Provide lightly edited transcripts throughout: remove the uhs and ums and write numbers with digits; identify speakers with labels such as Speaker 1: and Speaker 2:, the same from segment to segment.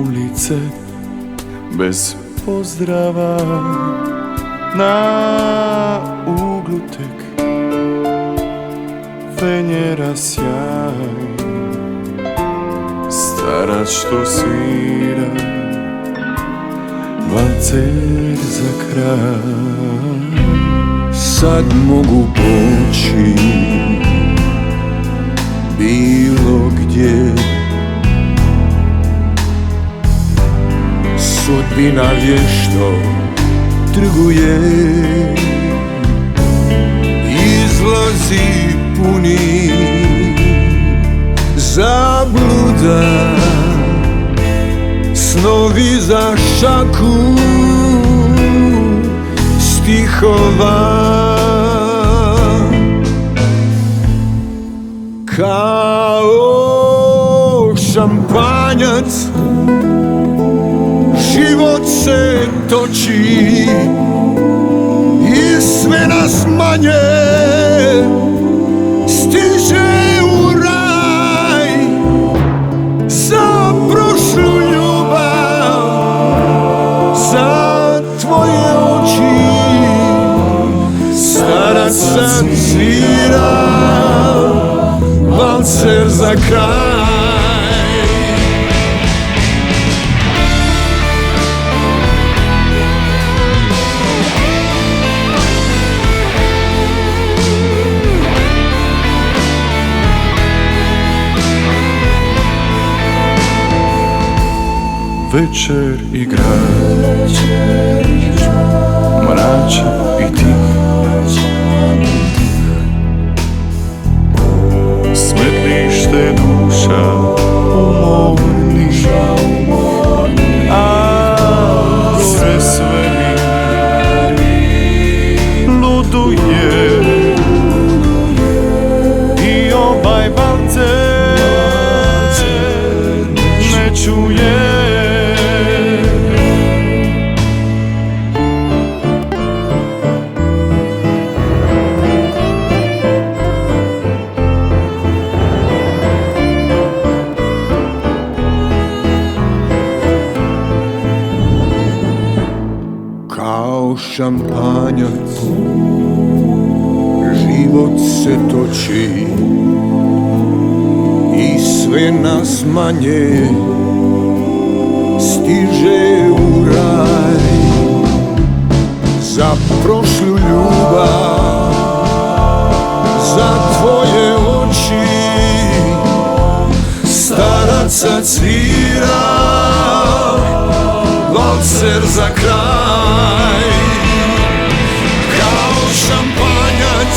Speaker 1: ulice bez pozdrava. Na uglu tek Venjera sjaj, starac što svira valcer za kraj.
Speaker 2: Sad mogu poći bilo gdje, sudbina vješto trguje, izlazi puni zabluda, snovi za šaku stihova. Kao šampanjac život se toči i sve nas manje stiže u raj. Za prošlu ljubav, za tvoje oči starac sad svira valcer za kraj.
Speaker 1: Večer i grad, mračan i tih, smetlište duša umornih, a sve mi luduje i ovaj valcer ne čuje.
Speaker 2: Kao šampanjac život se toči i sve nas manje stiže u raj. Za prošlu ljubav, za tvoje oči starac sad svira valcer za kraj. Kao šampanjac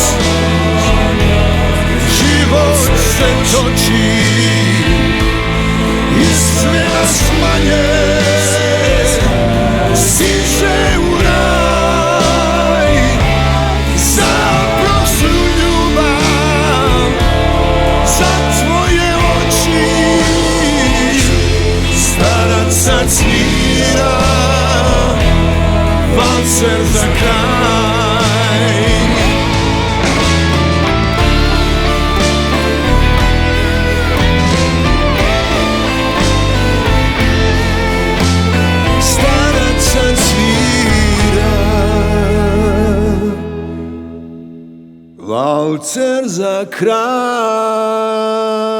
Speaker 2: život se toči i sve nas manje stiže u raj. Za prošlu ljubav, za tvoje oči starac sad svira valcer za kraj. Starac sad svira valcer za kraj.